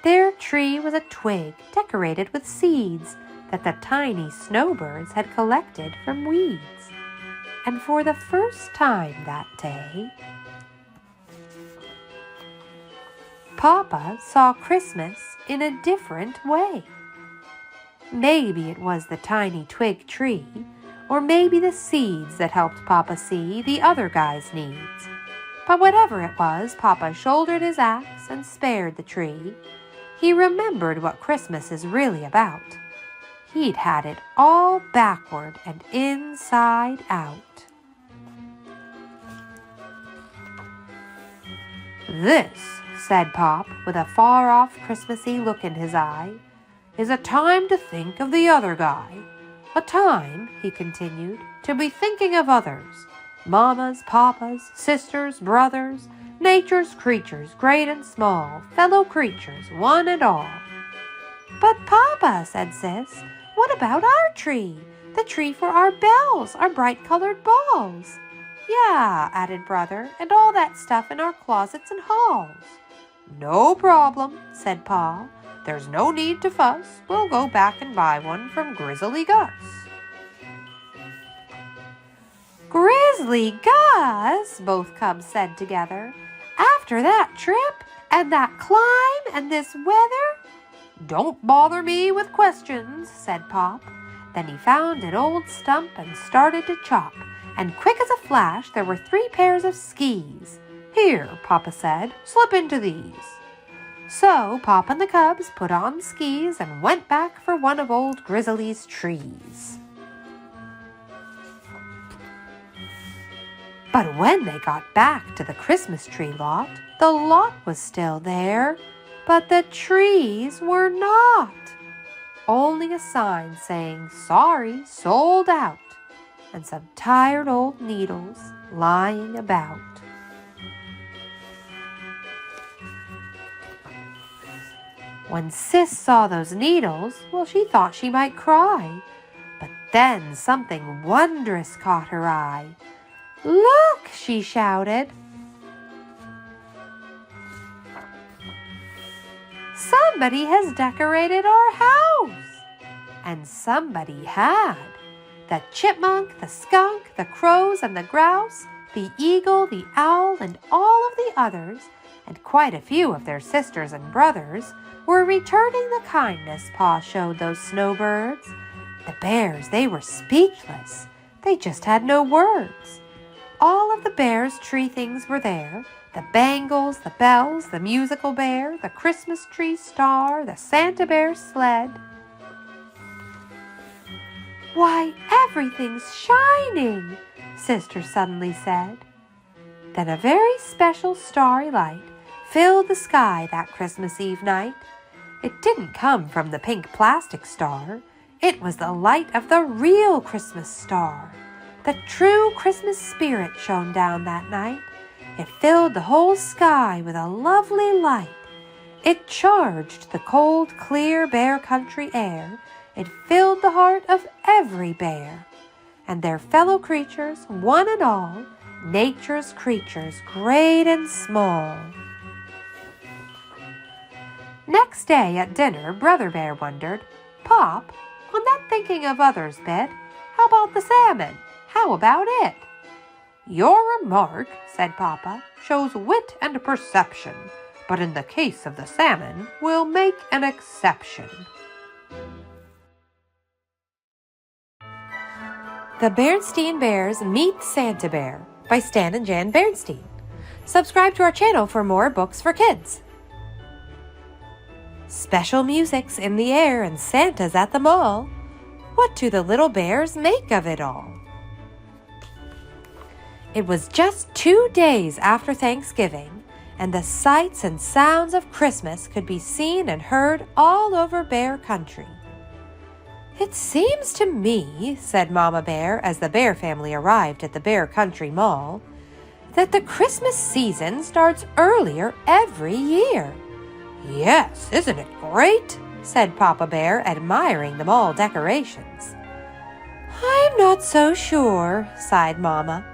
Their tree was a twig decorated with seeds that the tiny snowbirds had collected from weeds. And for the first time that day, Papa saw Christmas in a different way. Maybe it was the tiny twig tree, or maybe the seeds that helped Papa see the other guy's needs. But whatever it was, Papa shouldered his axe and spared the tree. He remembered what Christmas is really about. He'd had it all backward and inside out. This, said Pop, with a far-off Christmassy look in his eye, is a time to think of the other guy. A time, he continued, to be thinking of others. Mamas, papas, sisters, brothers, nature's creatures, great and small, fellow creatures, one and all. But Papa, said Sis, what about our tree? The tree for our bells, our bright-colored balls. Yeah, added Brother, and all that stuff in our closets and halls. No problem, said Pa. There's no need to fuss. We'll go back and buy one from Grizzly Gus. Grizzly Gus, both cubs said together. After that trip, and that climb, and this weather? Don't bother me with questions, said Pop. Then he found an old stump and started to chop, and quick as a flash there were 3 pairs of skis. Here, Papa said, slip into these. So Pop and the cubs put on skis and went back for one of old Grizzly's trees. But when they got back to the Christmas tree lot, the lot was still there, but the trees were not. Only a sign saying, "Sorry, sold out," and some tired old needles lying about. When Sis saw those needles, well, she thought she might cry. But then something wondrous caught her eye. "Look!" she shouted. "Somebody has decorated our house!" And somebody had. The chipmunk, the skunk, the crows, and the grouse the eagle, the owl, and all of the others, and quite a few of their sisters and brothers, were returning the kindness Pa showed those snowbirds. The bears, they were speechless. They just had no words. All of the bears' tree things were there. The bangles, the bells, the musical bear, the Christmas tree star, the Santa Bear sled. "Why, everything's shining," Sister suddenly said. Then a very special starry light filled the sky that Christmas Eve night. It didn't come from the pink plastic star. It was the light of the real Christmas star. The true Christmas spirit shone down that night. It filled the whole sky with a lovely light. It charged the cold, clear bear country air. It filled the heart of every bear. And their fellow creatures, one and all, nature's creatures, great and small. Next day at dinner, Brother Bear wondered, "Pop, on that thinking of others bit, how about the salmon? How about it?" "Your remark," said Papa, "shows wit and perception, but in the case of the salmon, we'll make an exception." The Berenstain Bears Meet Santa Bear by Stan and Jan Berenstain. Subscribe to our channel for more books for kids. Special music's in the air and Santa's at the mall. What do the little bears make of it all? It was just 2 days after Thanksgiving, and the sights and sounds of Christmas could be seen and heard all over Bear Country. "It seems to me," said Mama Bear as the Bear family arrived at the Bear Country Mall, "that the Christmas season starts earlier every year." "Yes, isn't it great?" said Papa Bear, admiring the mall decorations. "I'm not so sure," sighed Mama.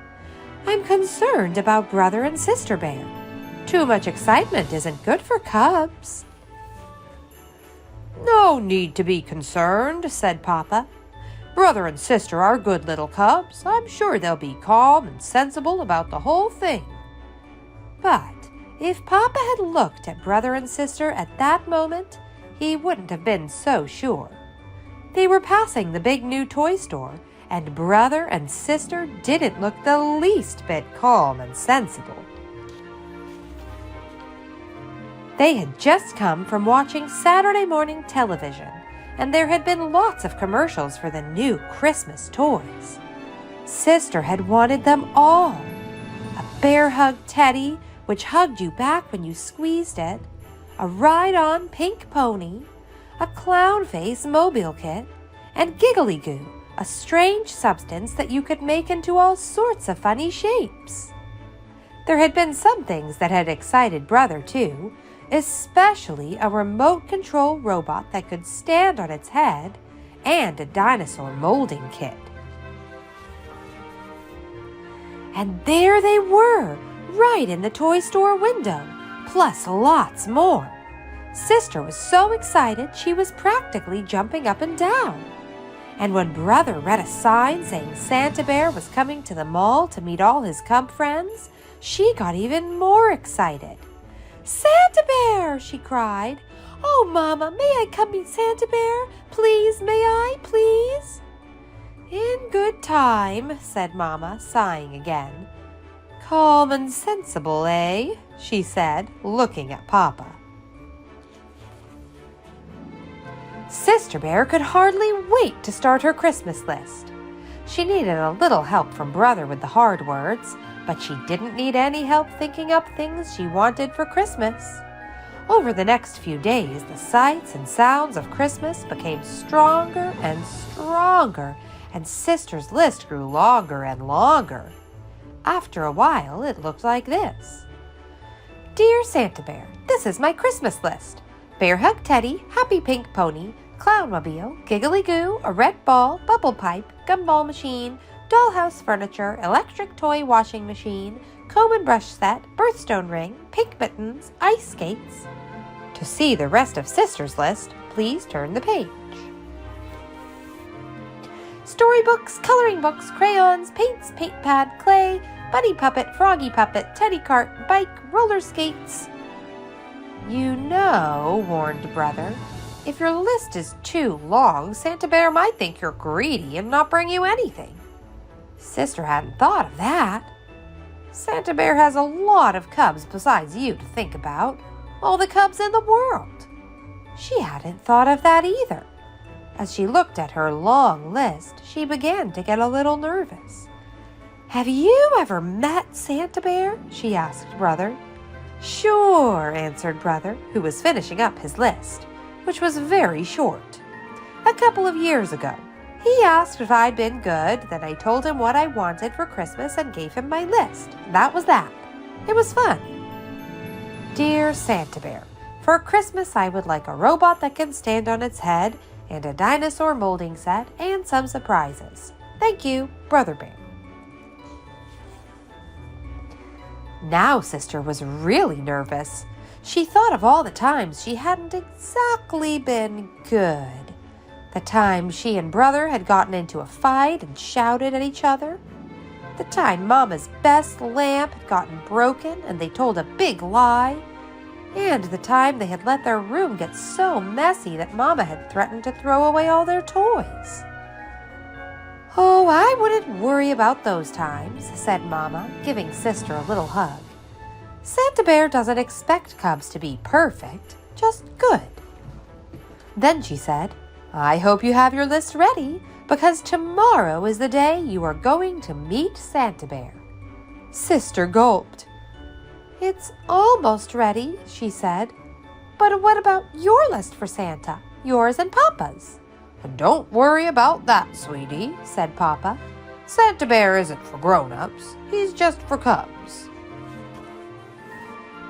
"I'm concerned about Brother and Sister Bear. Too much excitement isn't good for cubs." "No need to be concerned," said Papa. "Brother and sister are good little cubs. I'm sure they'll be calm and sensible about the whole thing." But if Papa had looked at Brother and Sister at that moment, he wouldn't have been so sure. They were passing the big new toy store, and Brother and Sister didn't look the least bit calm and sensible. They had just come from watching Saturday morning television, and there had been lots of commercials for the new Christmas toys. Sister had wanted them all. A bear hug teddy, which hugged you back when you squeezed it, a ride-on pink pony, a clown face mobile kit, and giggly goo, a strange substance that you could make into all sorts of funny shapes. There had been some things that had excited Brother, too, especially a remote control robot that could stand on its head and a dinosaur molding kit. And there they were, right in the toy store window, plus lots more. Sister was so excited she was practically jumping up and down. And when Brother read a sign saying Santa Bear was coming to the mall to meet all his cub friends, she got even more excited. "Santa Bear!" she cried. "Oh, Mama, may I come meet Santa Bear? Please, may I, please?" "In good time," said Mama, sighing again. "Calm and sensible, eh?" she said, looking at Papa. Sister Bear could hardly wait to start her Christmas list. She needed a little help from Brother with the hard words, but she didn't need any help thinking up things she wanted for Christmas. Over the next few days, the sights and sounds of Christmas became stronger and stronger, and Sister's list grew longer and longer. After a while, it looked like this. "Dear Santa Bear, this is my Christmas list. Bear hug teddy, happy pink pony, clownmobile, giggly goo, a red ball, bubble pipe, gumball machine, dollhouse furniture, electric toy washing machine, comb and brush set, birthstone ring, pink mittens, ice skates." To see the rest of Sister's list, please turn the page. Storybooks, coloring books, crayons, paints, paint pad, clay, bunny puppet, froggy puppet, teddy cart, bike, roller skates. You know, warned Brother, if your list is too long, Santa Bear might think you're greedy and not bring you anything. Sister hadn't thought of that. Santa Bear has a lot of cubs besides you to think about, all the cubs in the world. She hadn't thought of that either. As she looked at her long list, she began to get a little nervous. Have you ever met Santa Bear? She asked Brother. Sure, answered Brother, who was finishing up his list, which was very short. A couple of years ago, he asked if I'd been good, then I told him what I wanted for Christmas and gave him my list. That was that. It was fun. Dear Santa Bear, for Christmas I would like a robot that can stand on its head, and a dinosaur molding set, and some surprises. Thank you, Brother Bear. Now Sister was really nervous. She thought of all the times she hadn't exactly been good. The time she and Brother had gotten into a fight and shouted at each other. The time Mama's best lamp had gotten broken and they told a big lie. And the time they had let their room get so messy that Mama had threatened to throw away all their toys. Oh, I wouldn't worry about those times, said Mama, giving Sister a little hug. Santa Bear doesn't expect cubs to be perfect, just good. Then she said, I hope you have your list ready, because tomorrow is the day you are going to meet Santa Bear. Sister gulped. It's almost ready, she said. But what about your list for Santa, yours and Papa's? Don't worry about that, sweetie, said Papa. Santa Bear isn't for grown-ups. He's just for cubs.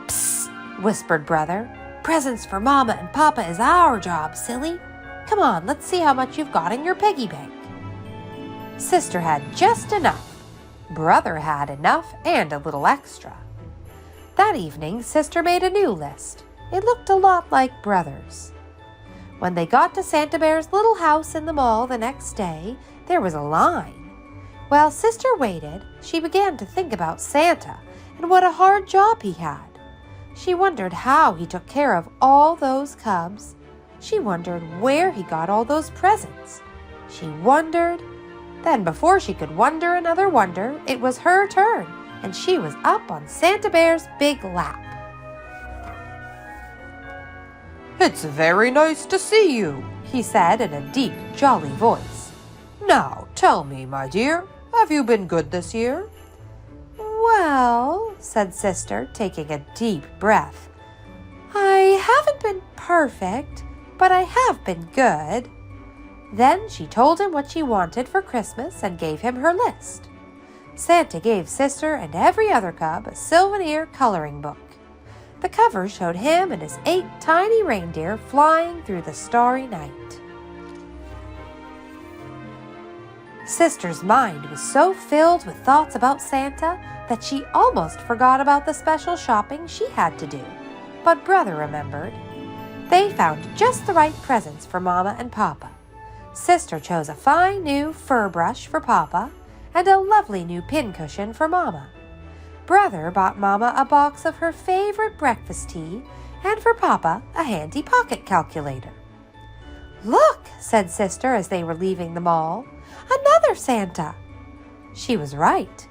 Psst, whispered Brother. Presents for Mama and Papa is our job, silly. Come on, let's see how much you've got in your piggy bank. Sister had just enough. Brother had enough and a little extra. That evening, Sister made a new list. It looked a lot like Brother's. When they got to Santa Bear's little house in the mall the next day, there was a line. While Sister waited, she began to think about Santa and what a hard job he had. She wondered how he took care of all those cubs. She wondered where he got all those presents. She wondered. Then before she could wonder another wonder, it was her turn, and she was up on Santa Bear's big lap. It's very nice to see you, he said in a deep, jolly voice. Now, tell me, my dear, have you been good this year? Well, said Sister, taking a deep breath, I haven't been perfect, but I have been good. Then she told him what she wanted for Christmas and gave him her list. Santa gave Sister and every other cub a souvenir coloring book. The cover showed him and his 8 tiny reindeer flying through the starry night. Sister's mind was so filled with thoughts about Santa that she almost forgot about the special shopping she had to do. But Brother remembered. They found just the right presents for Mama and Papa. Sister chose a fine new fur brush for Papa and a lovely new pincushion for Mama. Brother bought Mama a box of her favorite breakfast tea and for Papa a handy pocket calculator. Look, said Sister as they were leaving the mall, another Santa. She was right.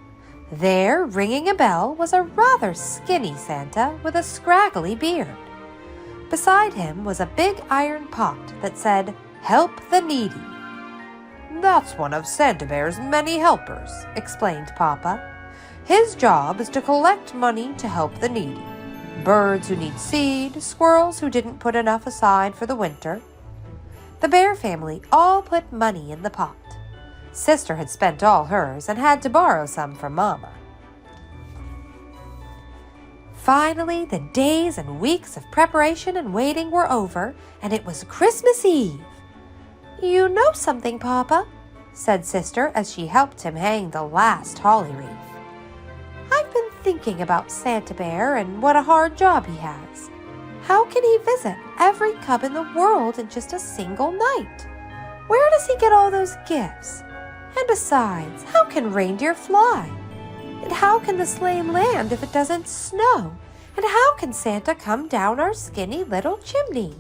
There, ringing a bell, was a rather skinny Santa with a scraggly beard. Beside him was a big iron pot that said, Help the Needy. That's one of Santa Bear's many helpers, explained Papa. His job is to collect money to help the needy. Birds who need seed, squirrels who didn't put enough aside for the winter. The Bear family all put money in the pot. Sister had spent all hers and had to borrow some from Mama. Finally, the days and weeks of preparation and waiting were over, and it was Christmas Eve. You know something, Papa, said Sister as she helped him hang the last holly wreath. I've been thinking about Santa Bear and what a hard job he has. How can he visit every cub in the world in just a single night? Where does he get all those gifts? And besides, how can reindeer fly? And how can the sleigh land if it doesn't snow? And how can Santa come down our skinny little chimney?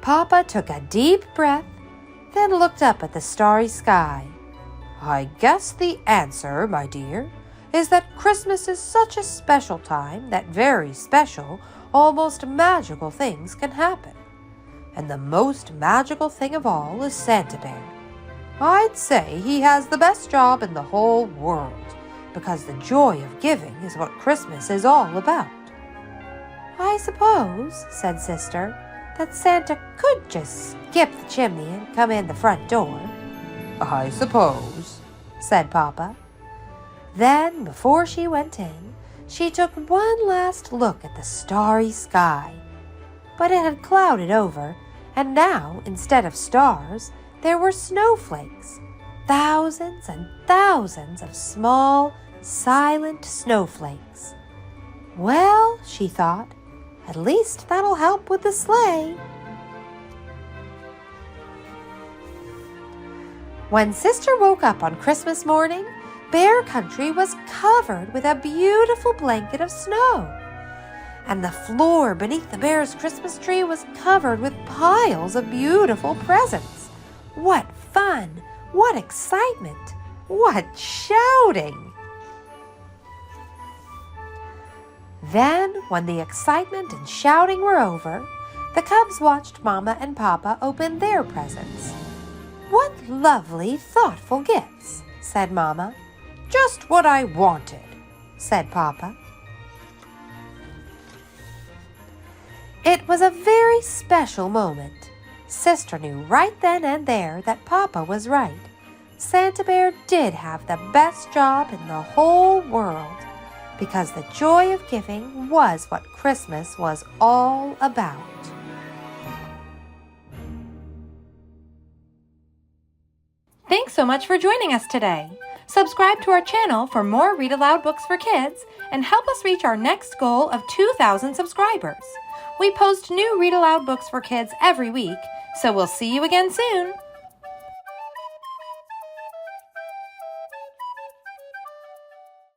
Papa took a deep breath, then looked up at the starry sky. I guess the answer, my dear, is that Christmas is such a special time that very special, almost magical things can happen. And the most magical thing of all is Santa Bear. I'd say he has the best job in the whole world, because the joy of giving is what Christmas is all about. I suppose, said Sister, that Santa could just skip the chimney and come in the front door. I suppose, said Papa. Then, before she went in, she took one last look at the starry sky. But it had clouded over, and now, instead of stars, there were snowflakes. Thousands and thousands of small, silent snowflakes. Well, she thought, at least that'll help with the sleigh. When Sister woke up on Christmas morning, Bear Country was covered with a beautiful blanket of snow. And the floor beneath the bear's Christmas tree was covered with piles of beautiful presents. What fun! What excitement! What shouting! Then, when the excitement and shouting were over, the cubs watched Mama and Papa open their presents. What lovely, thoughtful gifts, said Mama. Just what I wanted, said Papa. It was a very special moment. Sister knew right then and there that Papa was right. Santa Bear did have the best job in the whole world, because the joy of giving was what Christmas was all about. Thanks so much for joining us today. Subscribe to our channel for more Read Aloud books for kids and help us reach our next goal of 2,000 subscribers. We post new Read Aloud books for kids every week, so we'll see you again soon.